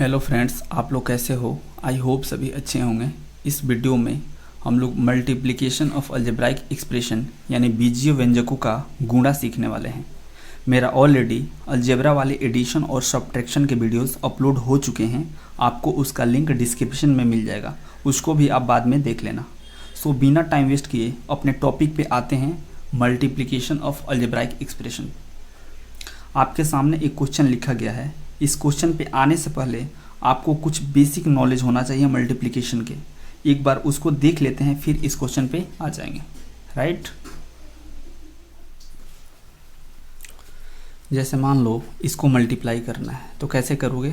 Hello friends, आप लोग कैसे हो? आई होप सभी अच्छे होंगे। इस वीडियो में हम लोग मल्टीप्लिकेशन ऑफ अलजेब्राइक एक्सप्रेशन यानी बीजीय व्यंजकों का गुणा सीखने वाले हैं। मेरा ऑलरेडी अलजेब्रा वाले एडिशन और सब्ट्रैक्शन के वीडियोस अपलोड हो चुके हैं। आपको उसका लिंक डिस्क्रिप्शन में मिल जाएगा, उसको भी आप बाद में देख लेना। सो बिना टाइम वेस्ट किए अपने टॉपिक पे आते हैं, मल्टीप्लिकेशन ऑफ अलजेब्राइक एक्सप्रेशन। आपके सामने एक क्वेश्चन लिखा गया है। इस क्वेश्चन पे आने से पहले आपको कुछ बेसिक नॉलेज होना चाहिए मल्टीप्लिकेशन के। एक बार उसको देख लेते हैं, फिर इस क्वेश्चन पे आ जाएंगे। राइट, जैसे मान लो इसको मल्टीप्लाई करना है तो कैसे करोगे?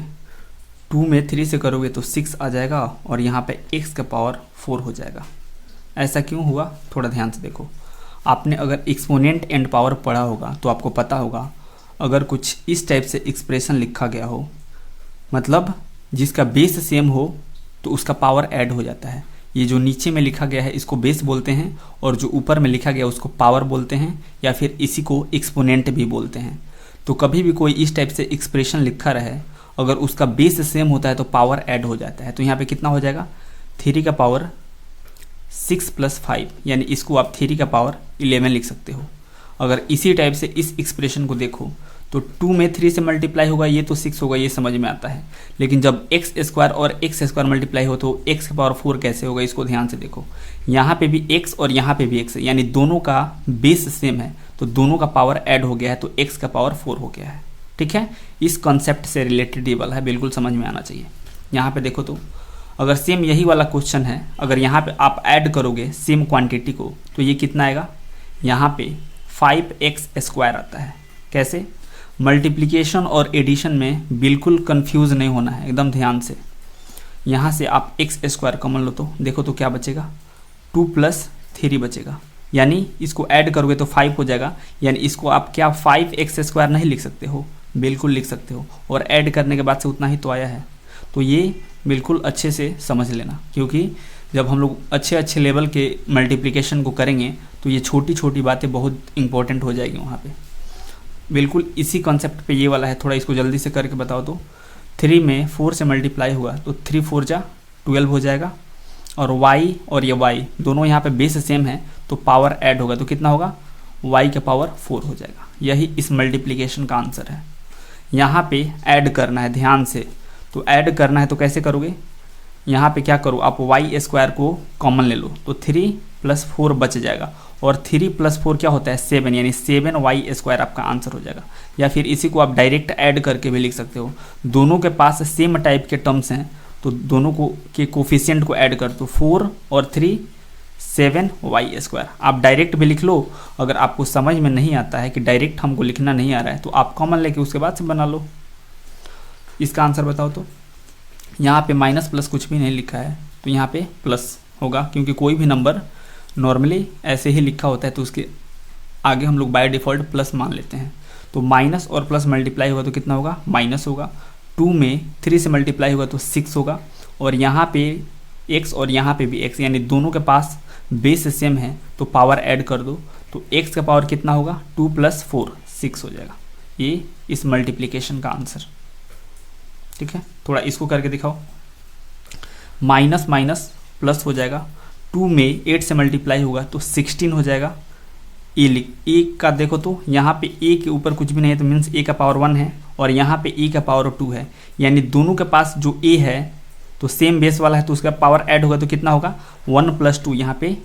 2 में 3 से करोगे तो 6 आ जाएगा और यहाँ पे x का पावर 4 हो जाएगा। ऐसा क्यों हुआ? थोड़ा ध्यान से देखो। आपने अगर एक्सपोनेंट एंड पावर पढ़ा होगा तो आपको पता होगा, अगर कुछ इस टाइप से एक्सप्रेशन लिखा गया हो, मतलब जिसका बेस सेम हो तो उसका पावर ऐड हो जाता है। ये जो नीचे में लिखा गया है इसको बेस बोलते हैं, और जो ऊपर में लिखा गया उसको पावर बोलते हैं, या फिर इसी को एक्सपोनेंट भी बोलते हैं। तो कभी भी कोई इस टाइप से एक्सप्रेशन लिखा रहे, अगर उसका बेस सेम होता है तो पावर ऐड हो जाता है। तो यहाँ पे कितना हो जाएगा? 3 का पावर 6 + 5, यानी इसको आप 3 का पावर 11 लिख सकते हो। अगर इसी टाइप से इस एक्सप्रेशन को देखो तो 2 में 3 से मल्टीप्लाई होगा, ये तो 6 होगा, ये समझ में आता है। लेकिन जब x² और x² मल्टीप्लाई हो तो x का पावर 4 कैसे होगा? इसको ध्यान से देखो। यहाँ पे भी x और यहाँ पे भी x है, यानी दोनों का बेस सेम है, तो दोनों का पावर ऐड हो गया है, तो x का पावर 4 हो गया है। ठीक है, इस कॉन्सेप्ट से रिलेटेड ये वाला है, बिल्कुल समझ में आना चाहिए। यहाँ पे देखो, तो अगर सेम यही वाला क्वेश्चन है, अगर यहाँ पे आप ऐड करोगे सेम क्वांटिटी को तो ये कितना आएगा? यहाँ पे 5x² आता है। कैसे? मल्टीप्लिकेशन और एडिशन में बिल्कुल कंफ्यूज नहीं होना है, एकदम ध्यान से। यहाँ से आप x² कॉमन लो तो देखो तो क्या बचेगा? 2 + 3 बचेगा, यानी इसको ऐड करोगे तो 5 हो जाएगा। यानी इसको आप क्या 5x² नहीं लिख सकते हो? बिल्कुल लिख सकते हो, और ऐड करने के बाद से उतना ही तो आया है। तो ये बिल्कुल अच्छे से समझ लेना, क्योंकि जब हम लोग अच्छे लेवल के मल्टीप्लिकेशन को करेंगे तो ये छोटी छोटी बातें बहुत इंपॉर्टेंट हो जाएगी वहाँ पे। बिल्कुल इसी कॉन्सेप्ट पे ये वाला है, थोड़ा इसको जल्दी से करके बताओ तो। 3 में 4 से मल्टीप्लाई हुआ तो 3 4 जा 12 हो जाएगा, और y और ये y दोनों यहाँ पे बेस सेम है तो पावर ऐड होगा, तो कितना होगा? y का पावर 4 हो जाएगा। यही इस मल्टीप्लिकेशन का आंसर है। यहाँ पे ऐड करना है, ध्यान से। तो ऐड करना है तो कैसे करोगे? यहाँ पे क्या करो, आप y² को कॉमन ले लो तो 3 + 4 बच जाएगा, और 3 + 4 क्या होता है? 7, यानी 7y² आपका आंसर हो जाएगा। या फिर इसी को आप डायरेक्ट ऐड करके भी लिख सकते हो। दोनों के पास सेम टाइप के टर्म्स हैं तो दोनों को के कोफिशिएंट को ऐड कर दो, 4 और 3 7y²। आप डायरेक्ट भी लिख लो। अगर आपको समझ में नहीं आता है कि डायरेक्ट हमको लिखना नहीं आ रहा है तो आप कॉमन लेके उसके बाद से बना लो। इसका आंसर बताओ तो। यहाँ पे माइनस प्लस कुछ भी नहीं लिखा है तो यहाँ पे प्लस होगा, क्योंकि कोई भी नंबर नॉर्मली ऐसे ही लिखा होता है तो उसके आगे हम लोग बाय डिफ़ॉल्ट प्लस मान लेते हैं। तो माइनस और प्लस मल्टीप्लाई होगा तो कितना होगा? माइनस होगा। 2 में 3 से मल्टीप्लाई होगा तो 6 होगा, और यहाँ पे x और यहाँ पे भी x, यानी दोनों के पास बेस सेम है तो पावर ऐड कर दो, तो x का पावर कितना होगा? 2 + 4 6 हो जाएगा। ये इस मल्टीप्लिकेशन का आंसर। ठीक है, थोड़ा इसको करके दिखाओ। माइनस माइनस प्लस हो जाएगा। 2 में 8 से मल्टीप्लाई होगा तो 16 हो जाएगा। ए का देखो तो यहाँ पे ए के ऊपर कुछ भी नहीं है तो मीन्स ए का पावर 1 है, और यहाँ पे ए का पावर 2 है, यानी दोनों के पास जो ए है तो सेम बेस वाला है तो उसका पावर ऐड होगा तो कितना होगा? 1 + 2, यहाँ पे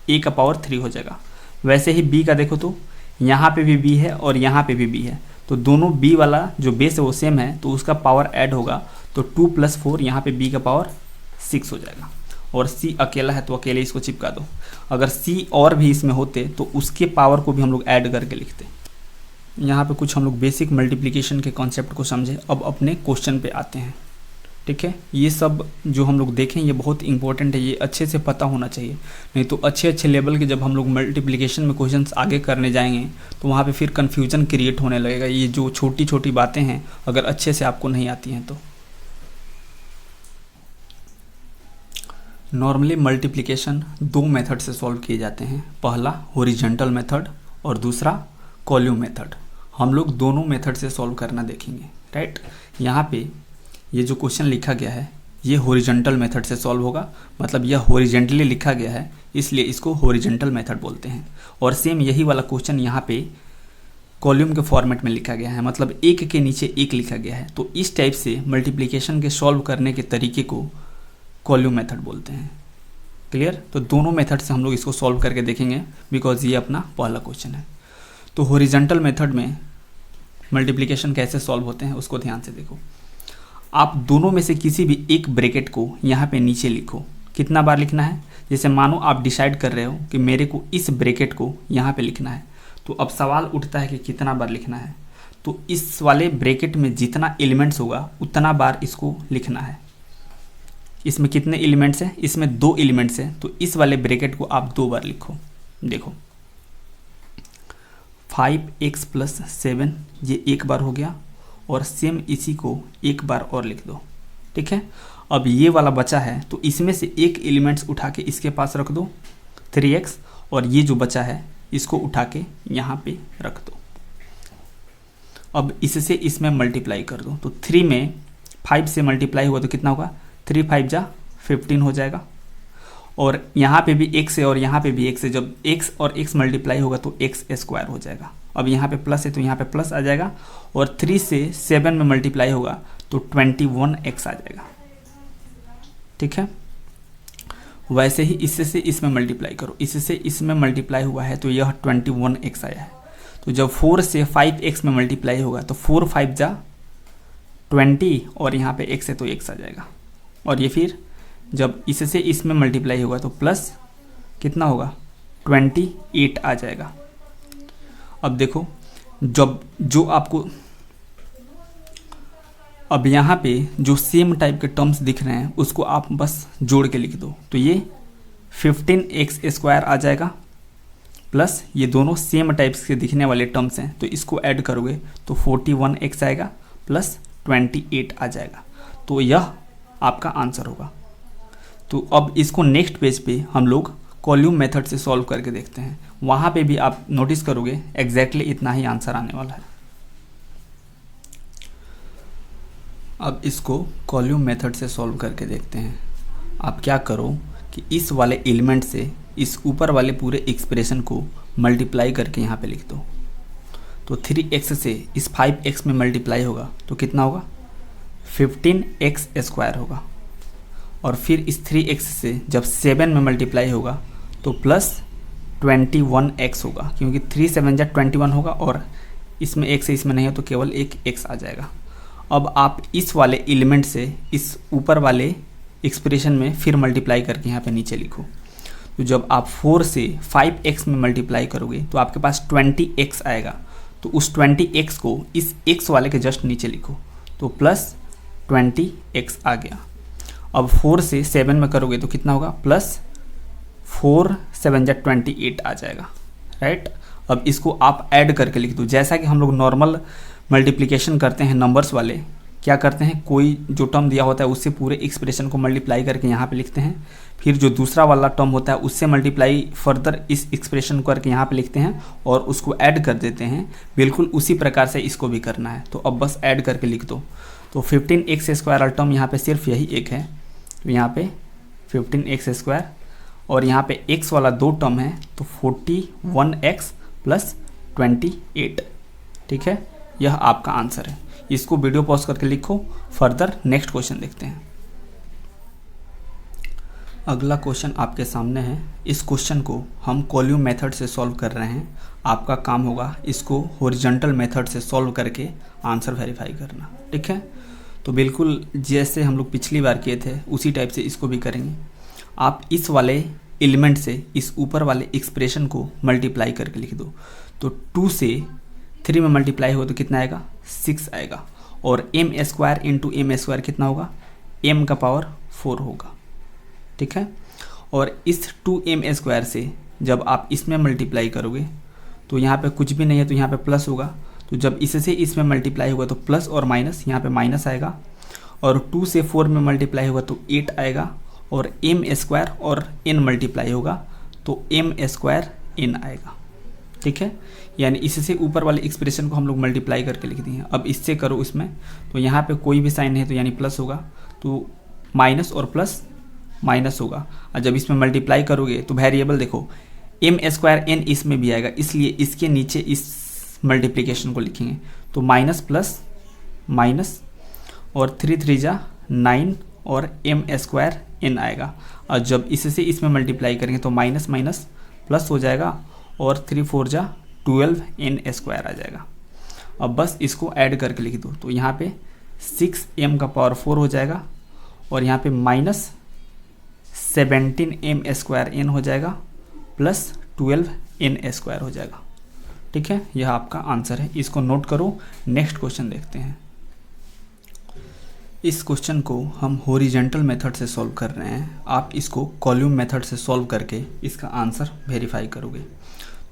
ए का पावर 3 हो जाएगा। वैसे ही बी का देखो तो यहाँ पे भी बी है और यहाँ पे भी बी है, तो दोनों बी वाला जो बेस है वो सेम है तो उसका पावर ऐड होगा, तो 2 + 4 यहाँ पे बी का पावर 6 हो जाएगा। और सी अकेला है तो अकेले इसको चिपका दो। अगर सी और भी इसमें होते तो उसके पावर को भी हम लोग ऐड करके लिखते। यहाँ पे कुछ हम लोग बेसिक मल्टीप्लिकेशन के कॉन्सेप्ट को समझे। अब अपने क्वेश्चन पे आते हैं। ठीक है, ये सब जो हम लोग देखें ये बहुत इंपॉर्टेंट है, ये अच्छे से पता होना चाहिए। नहीं तो अच्छे लेवल के जब हम लोग मल्टीप्लिकेशन में क्वेश्चंस आगे करने जाएंगे तो वहाँ पे फिर कन्फ्यूजन क्रिएट होने लगेगा। ये जो छोटी छोटी बातें हैं अगर अच्छे से आपको नहीं आती हैं तो। नॉर्मली मल्टीप्लिकेशन 2 मेथड से सॉल्व किए जाते हैं। पहला हॉरिजॉन्टल मेथड और दूसरा कॉल्यूम मेथड। हम लोग दोनों मेथड से सॉल्व करना देखेंगे। राइट, यहाँ पे ये जो क्वेश्चन लिखा गया है ये हॉरिजॉन्टल मेथड से सॉल्व होगा, मतलब यह हॉरिजॉन्टली लिखा गया है इसलिए इसको हॉरिजॉन्टल मेथड बोलते हैं। और सेम यही वाला क्वेश्चन यहाँ पे कॉलम के फॉर्मेट में लिखा गया है, मतलब एक के नीचे एक लिखा गया है। तो इस टाइप से मल्टीप्लिकेशन के सॉल्व करने के तरीके को कॉलम मेथड बोलते हैं। क्लियर? तो दोनों मेथड से हम लोग इसको सॉल्व करके देखेंगे बिकॉज ये अपना पहला क्वेश्चन है। तो हॉरिजॉन्टल मेथड में मल्टीप्लिकेशन कैसे सॉल्व होते हैं उसको ध्यान से देखो। आप दोनों में से किसी भी एक ब्रैकेट को यहाँ पे नीचे लिखो। कितना बार लिखना है? जैसे मानो आप डिसाइड कर रहे हो कि मेरे को इस ब्रैकेट को यहाँ पे लिखना है, तो अब सवाल उठता है कि कितना बार लिखना है। तो इस वाले ब्रैकेट में जितना एलिमेंट्स होगा उतना बार इसको लिखना है। इसमें कितने एलिमेंट्स हैं? इसमें 2 एलिमेंट्स हैं, तो इस वाले ब्रैकेट को आप 2 बार लिखो। देखो 5x + 7 ये एक बार हो गया, और सेम इसी को एक बार और लिख दो। ठीक है, अब ये वाला बचा है तो इसमें से एक एलिमेंट्स उठा के इसके पास रख दो 3x, और ये जो बचा है इसको उठा के यहाँ पे रख दो। अब इससे इसमें मल्टीप्लाई कर दो, तो 3 में 5 से मल्टीप्लाई हुआ तो कितना होगा? 3 5 जा 15 हो जाएगा। और यहाँ पे भी x है और यहाँ पे भी x है, जब x और x मल्टीप्लाई होगा तो x² हो जाएगा। अब यहाँ पे प्लस है तो यहाँ पे प्लस आ जाएगा, और 3 से 7 में मल्टीप्लाई होगा तो 21x आ जाएगा। ठीक है, वैसे ही इससे से इसमें मल्टीप्लाई करो। इससे इसमें मल्टीप्लाई हुआ है तो यह 21x आया है। तो जब 4 से 5x में मल्टीप्लाई होगा तो 4 5 जा 20, और यहाँ पे x है तो x आ जाएगा। और ये फिर जब इससे इसमें मल्टीप्लाई होगा तो प्लस कितना होगा? 28 आ जाएगा। अब देखो जब जो आपको अब यहाँ पे जो सेम टाइप के टर्म्स दिख रहे हैं उसको आप बस जोड़ के लिख दो, तो ये 15x² आ जाएगा, प्लस ये दोनों सेम टाइप्स के दिखने वाले टर्म्स हैं तो इसको ऐड करोगे तो 41x आएगा प्लस 28 आ जाएगा। तो यह आपका आंसर होगा। तो अब इसको नेक्स्ट पेज पे हम लोग कॉलम मेथड से सॉल्व करके देखते हैं। वहाँ पे भी आप नोटिस करोगे एग्जैक्टली इतना ही आंसर आने वाला है। अब इसको कॉलम मेथड से सॉल्व करके देखते हैं। आप क्या करो कि इस वाले एलिमेंट से इस ऊपर वाले पूरे एक्सप्रेशन को मल्टीप्लाई करके यहाँ पे लिख दो। तो 3x से इस 5x में मल्टीप्लाई होगा तो कितना होगा? 15x² होगा। और फिर इस 3x से जब 7 में मल्टीप्लाई होगा तो प्लस 21x होगा, क्योंकि 3 7 जा 21 होगा, और इसमें x है इसमें नहीं है तो केवल एक x आ जाएगा। अब आप इस वाले एलिमेंट से इस ऊपर वाले एक्सप्रेशन में फिर मल्टीप्लाई करके यहाँ पे नीचे लिखो। तो जब आप 4 से 5x में मल्टीप्लाई करोगे तो आपके पास 20x आएगा, तो उस 20x को इस x वाले के जस्ट नीचे लिखो, तो प्लस 20x आ गया। अब 4 से 7 में करोगे तो कितना होगा? प्लस 4 7 जा 28 आ जाएगा, राइट। अब इसको आप ऐड करके लिख दो, जैसा कि हम लोग नॉर्मल मल्टीप्लिकेशन करते हैं नंबर्स वाले। क्या करते हैं, कोई जो टर्म दिया होता है उससे पूरे एक्सप्रेशन को मल्टीप्लाई करके यहाँ पे लिखते हैं, फिर जो दूसरा वाला टर्म होता है उससे मल्टीप्लाई फर्दर इस एक्सप्रेशन को करके यहाँ पे लिखते हैं और उसको ऐड कर देते हैं। बिल्कुल उसी प्रकार से इसको भी करना है। तो अब बस ऐड करके लिख दो। तो 15x² वाला टर्म यहाँ पे सिर्फ यही एक है, तो यहाँ पे 15x² और यहाँ पे x वाला 2 टर्म है तो 41x प्लस 28। ठीक है, यह आपका आंसर है। इसको वीडियो पॉज करके लिखो, फर्दर नेक्स्ट क्वेश्चन देखते हैं। अगला क्वेश्चन आपके सामने है। इस क्वेश्चन को हम कॉलम मेथड से सॉल्व कर रहे हैं। आपका काम होगा इसको हॉरिजॉन्टल मेथड से सॉल्व करके आंसर वेरीफाई करना। ठीक है, तो बिल्कुल जैसे हम लोग पिछली बार किए थे उसी टाइप से इसको भी करेंगे। आप इस वाले एलिमेंट से इस ऊपर वाले एक्सप्रेशन को मल्टीप्लाई करके लिख दो। तो 2 से 3 में मल्टीप्लाई हो तो कितना आएगा? 6 आएगा। और m² इंटू m² कितना होगा? m का पावर 4 होगा। ठीक है, और इस 2m² से जब आप इसमें मल्टीप्लाई करोगे तो यहाँ पे कुछ भी नहीं है तो यहाँ पे प्लस होगा। तो जब इससे इसमें मल्टीप्लाई होगा तो प्लस और माइनस, यहाँ पे माइनस आएगा। और 2 से 4 में मल्टीप्लाई होगा तो 8 आएगा। और m² और n मल्टीप्लाई होगा तो m² n आएगा। ठीक है, यानी इससे ऊपर वाले एक्सप्रेशन को हम लोग मल्टीप्लाई करके लिख दिए हैं। अब इससे करो इसमें, तो यहाँ पे कोई भी साइन है तो यानी प्लस होगा, तो माइनस और प्लस माइनस होगा। और जब इसमें मल्टीप्लाई करोगे तो वेरिएबल देखो एम स्क्वायर एन इसमें भी आएगा, इसलिए इसके नीचे इस मल्टीप्लिकेशन को लिखेंगे। तो माइनस प्लस माइनस और 3 3 जा 9 और एम स्क्वायर एन आएगा। और जब इससे इसमें मल्टीप्लाई करेंगे तो माइनस माइनस प्लस हो जाएगा और 3 4 जा 12 एन स्क्वायर आ जाएगा। अब बस इसको ऐड करके लिख दो, तो यहाँ पे 6m का पावर 4 हो जाएगा और यहाँ पे माइनस 17m स्क्वायर एन हो जाएगा प्लस 12n स्क्वायर हो जाएगा। ठीक है, यह आपका आंसर है, इसको नोट करो। नेक्स्ट क्वेश्चन देखते हैं। इस क्वेश्चन को हम हॉरिजॉन्टल मेथड से सॉल्व कर रहे हैं। आप इसको कॉलम मेथड से सॉल्व करके इसका आंसर वेरीफाई करोगे।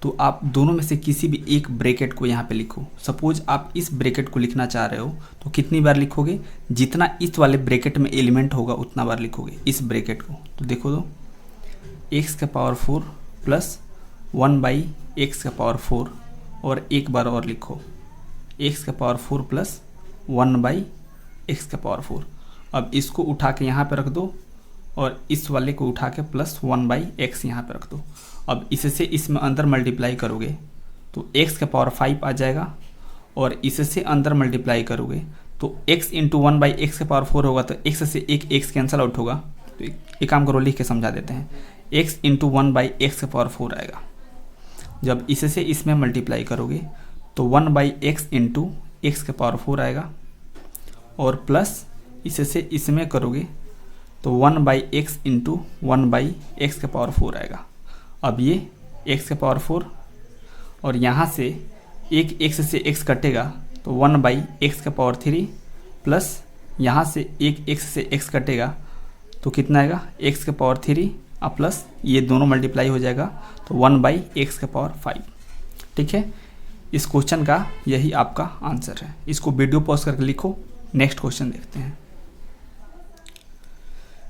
तो आप दोनों में से किसी भी एक ब्रैकेट को यहाँ पे लिखो। सपोज आप इस ब्रैकेट को लिखना चाह रहे हो तो कितनी बार लिखोगे, जितना इस वाले ब्रैकेट में एलिमेंट होगा उतना बार लिखोगे इस ब्रैकेट को। तो देखो तो x का पावर 4 प्लस 1/x का पावर 4 और एक बार और लिखो x का पावर 4 प्लस 1/x का पावर 4। अब इसको उठा के यहाँ पे रख दो और इस वाले को उठा के प्लस 1/x यहाँ पे रख दो। अब इससे इसमें अंदर मल्टीप्लाई करोगे तो x का पावर 5 आ जाएगा और इससे अंदर मल्टीप्लाई करोगे तो x इंटू 1/x का पावर 4 होगा, तो x से एक x कैंसिल आउट होगा। तो एक काम करो, लिख के समझा देते हैं। x इंटू 1/x का पावर 4 आएगा। जब इससे इसमें मल्टीप्लाई करोगे तो 1/x इंटू x का पावर 4 आएगा और प्लस इससे इसमें करोगे तो 1/x इंटू 1/x का पावर 4 आएगा। अब ये x का पावर 4 और यहाँ से एक x से x कटेगा तो 1/x का पावर 3 प्लस यहाँ से एक x से x कटेगा तो कितना आएगा, x का पावर 3 और प्लस ये दोनों मल्टीप्लाई हो जाएगा तो 1/x का पावर 5। ठीक है, इस क्वेश्चन का यही आपका आंसर है। इसको वीडियो पॉज करके लिखो। नेक्स्ट क्वेश्चन देखते हैं।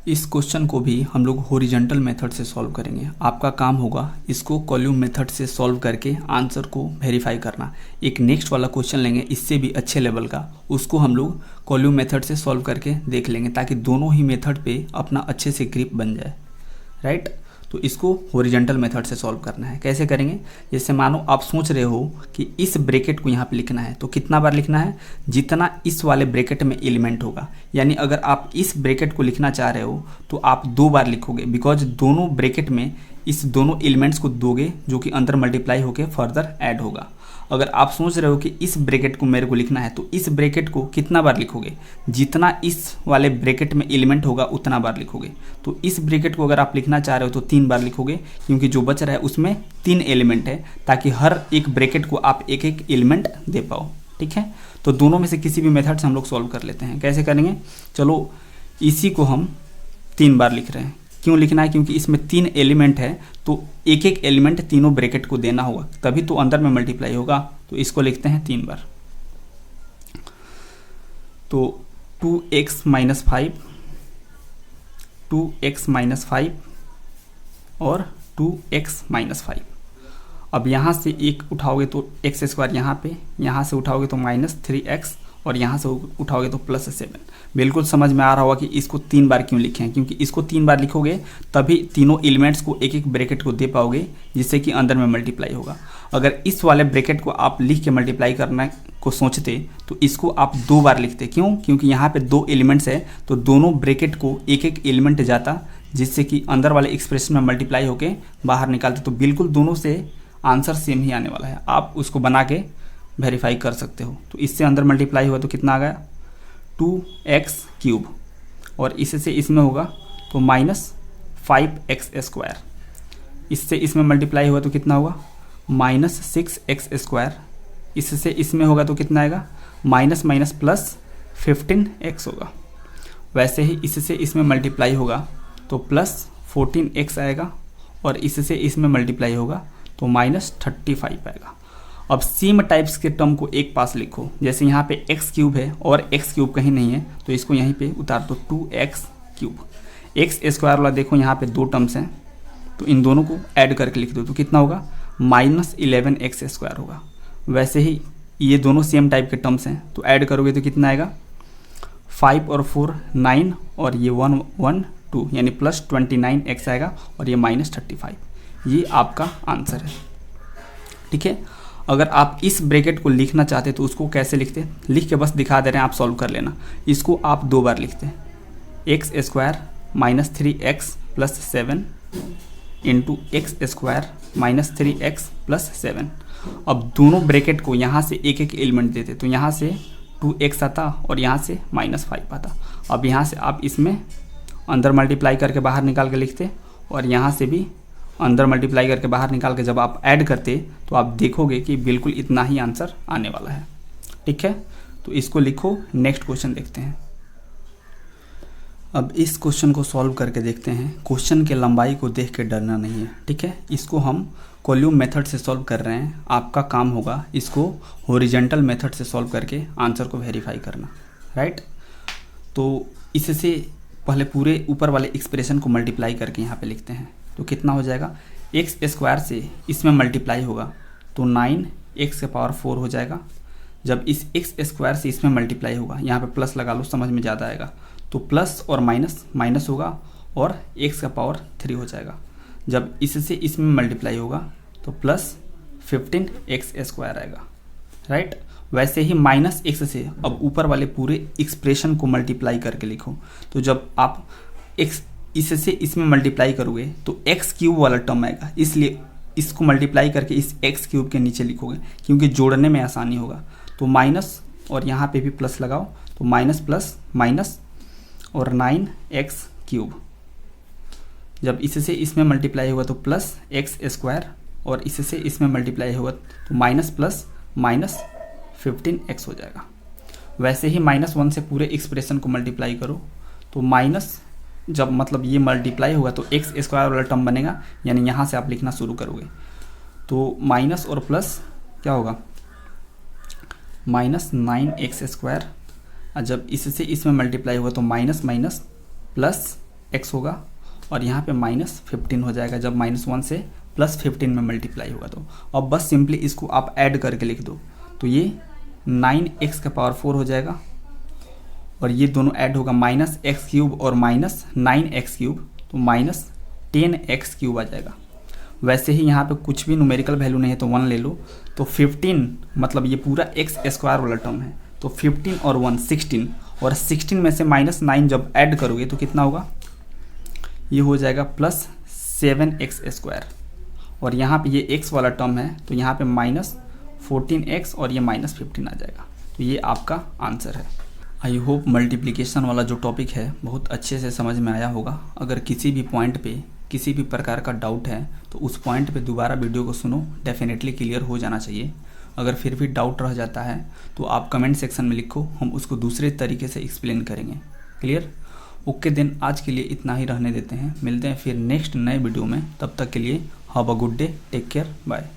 इस क्वेश्चन को भी हम लोग हॉरिजॉन्टल मेथड से सॉल्व करेंगे। आपका काम होगा इसको कॉलम मेथड से सॉल्व करके आंसर को वेरीफाई करना। एक नेक्स्ट वाला क्वेश्चन लेंगे इससे भी अच्छे लेवल का, उसको हम लोग कॉलम मेथड से सॉल्व करके देख लेंगे ताकि दोनों ही मेथड पे अपना अच्छे से ग्रिप बन जाए। राइट, तो इसको हॉरिजॉन्टल मेथड से सॉल्व करना है। कैसे करेंगे, जैसे मानो आप सोच रहे हो कि इस ब्रैकेट को यहाँ पे लिखना है तो कितना बार लिखना है, जितना इस वाले ब्रैकेट में एलिमेंट होगा। यानी अगर आप इस ब्रैकेट को लिखना चाह रहे हो तो आप 2 बार लिखोगे, बिकॉज दोनों ब्रैकेट में इस दोनों एलिमेंट्स को दोगे जो कि अंदर मल्टीप्लाई होकर फर्दर ऐड होगा। अगर आप सोच रहे हो कि इस ब्रैकेट को मेरे को लिखना है तो इस ब्रैकेट को कितना बार लिखोगे, जितना इस वाले ब्रैकेट में एलिमेंट होगा उतना बार लिखोगे। तो इस ब्रैकेट को अगर आप लिखना चाह रहे हो तो 3 बार लिखोगे, क्योंकि जो बच रहा है उसमें 3 एलिमेंट है, ताकि हर एक ब्रैकेट को आप एक एक एलिमेंट दे पाओ। ठीक है, तो दोनों में से किसी भी मेथड से हम लोग सॉल्व कर लेते हैं। कैसे करेंगे, चलो इसी को हम 3 बार लिख रहे हैं। क्यों लिखना है, क्योंकि इसमें 3 एलिमेंट है तो एक एक एलिमेंट तीनों ब्रैकेट को देना होगा, तभी तो अंदर में मल्टीप्लाई होगा। तो इसको लिखते हैं 3 बार। तो 2x माइनस 5, 2x माइनस 5 और 2x माइनस 5। अब यहाँ से एक उठाओगे तो एक्स स्क्वायर यहाँ पे, यहाँ से उठाओगे तो -3x और यहाँ से उठाओगे तो +7। बिल्कुल समझ में आ रहा होगा कि इसको 3 बार क्यों लिखे हैं, क्योंकि इसको 3 बार लिखोगे तभी तीनों एलिमेंट्स को एक एक ब्रैकेट को दे पाओगे, जिससे कि अंदर में मल्टीप्लाई होगा। अगर इस वाले ब्रैकेट को आप लिख के मल्टीप्लाई करने को सोचते तो इसको आप 2 बार लिखते। क्यों, क्योंकि यहाँ पे 2 एलिमेंट्स है तो दोनों ब्रैकेट को एक एक एलिमेंट जाता, जिससे कि अंदर वाले एक्सप्रेशन में मल्टीप्लाई होके बाहर निकालते। तो बिल्कुल दोनों से आंसर सेम ही आने वाला है, आप उसको बना के वेरीफाई कर सकते हो। तो इससे अंदर मल्टीप्लाई हुआ तो कितना आ गया, 2x³ और इससे इसमें होगा तो -5x²। इससे इसमें मल्टीप्लाई हुआ तो कितना होगा, -6x²। इससे इसमें होगा तो कितना आएगा, माइनस माइनस प्लस 15x होगा। वैसे ही इससे इसमें मल्टीप्लाई होगा तो +14x आएगा और इससे इसमें मल्टीप्लाई होगा तो -35 आएगा। अब सेम टाइप्स के टर्म को एक पास लिखो। जैसे यहाँ पे x³ है और x³ कहीं नहीं है तो इसको यहीं पे उतार दो, 2x³। x² वाला देखो यहाँ पे 2 टर्म्स हैं तो इन दोनों को ऐड करके लिख दो तो कितना होगा, -11x² होगा। वैसे ही ये दोनों सेम टाइप के टर्म्स हैं, तो ऐड करोगे तो कितना आएगा, 5 और 4 9 और ये 1 1 2 यानी +29x आएगा और ये -35। ये आपका आंसर है। ठीक है, अगर आप इस ब्रैकेट को लिखना चाहते तो उसको कैसे लिखते, लिख के बस दिखा दे रहे हैं, आप सॉल्व कर लेना। इसको आप 2 बार लिखते हैं, x² -3x + 7 into x² -3x + 7। अब दोनों ब्रैकेट को यहाँ से एक एक एलिमेंट देते, तो यहाँ से 2x आता और यहाँ से -5 आता। अब यहाँ से आप इसमें अंदर मल्टीप्लाई करके बाहर निकाल के लिखते और यहाँ से भी अंदर मल्टीप्लाई करके बाहर निकाल के जब आप ऐड करते तो आप देखोगे कि बिल्कुल इतना ही आंसर आने वाला है। ठीक है, तो इसको लिखो। नेक्स्ट क्वेश्चन देखते हैं। अब इस क्वेश्चन को सॉल्व करके देखते हैं। क्वेश्चन के लंबाई को देख के डरना नहीं है। ठीक है, इसको हम कॉलम मेथड से सॉल्व कर रहे हैं। आपका काम होगा इसको हॉरिजॉन्टल मेथड से सॉल्व करके आंसर को वेरीफाई करना। राइट, तो इससे पहले पूरे ऊपर वाले एक्सप्रेशन को मल्टीप्लाई करके यहाँ पे लिखते हैं। तो कितना हो जाएगा, x² से इसमें मल्टीप्लाई होगा तो 9x⁴ हो जाएगा। जब इस x² से इसमें मल्टीप्लाई होगा, यहाँ पे प्लस लगा लो, समझ में ज़्यादा आएगा, तो प्लस और माइनस माइनस होगा और x⁴ हो जाएगा। जब इससे इसमें मल्टीप्लाई होगा तो +15x² आएगा। राइट, वैसे ही -x से अब ऊपर वाले पूरे एक्सप्रेशन को मल्टीप्लाई करके लिखो। तो जब आप x इससे इसमें मल्टीप्लाई करोगे तो x³ वाला टर्म आएगा, इसलिए इसको मल्टीप्लाई करके इस x³ के नीचे लिखोगे क्योंकि जोड़ने में आसानी होगा। तो माइनस और यहाँ पे भी प्लस लगाओ, तो माइनस प्लस माइनस और 9x³ जब इससे इसमें मल्टीप्लाई होगा तो +x² और इससे इसमें मल्टीप्लाई होगा तो माइनस प्लस माइनस 15x हो जाएगा। वैसे ही -1 से पूरे एक्सप्रेशन को मल्टीप्लाई करो तो माइनस जब मतलब ये मल्टीप्लाई होगा तो x² वाला टर्म बनेगा, यानी यहाँ से आप लिखना शुरू करोगे तो माइनस और प्लस क्या होगा, -9x²। जब इससे इसमें मल्टीप्लाई होगा तो माइनस माइनस प्लस x होगा और यहाँ पे -15 हो जाएगा जब -1 से +15 में मल्टीप्लाई होगा। तो अब बस सिंपली इसको आप ऐड करके लिख दो, तो ये 9x⁴ हो जाएगा और ये दोनों ऐड होगा -x³ और -9x³, तो -10x³ आ जाएगा। वैसे ही यहाँ पे कुछ भी न्यूमेरिकल वैल्यू नहीं है तो 1 ले लो, तो 15 मतलब ये पूरा x² वाला टर्म है, तो 15 और 1 16 और 16 में से -9 जब ऐड करोगे तो कितना होगा, ये हो जाएगा +7x² और यहाँ पे ये x वाला टर्म है तो यहाँ पे -14x और ये -15 आ जाएगा। तो ये आपका आंसर है। आई होप मल्टीप्लिकेशन वाला जो टॉपिक है बहुत अच्छे से समझ में आया होगा। अगर किसी भी पॉइंट पे किसी भी प्रकार का डाउट है तो उस पॉइंट पे दोबारा वीडियो को सुनो, डेफिनेटली क्लियर हो जाना चाहिए। अगर फिर भी डाउट रह जाता है तो आप कमेंट सेक्शन में लिखो, हम उसको दूसरे तरीके से एक्सप्लेन करेंगे। क्लियर? ओके देन आज के लिए इतना ही रहने देते हैं, मिलते हैं फिर नेक्स्ट नए वीडियो में। तब तक के लिए have a good day, take care, bye.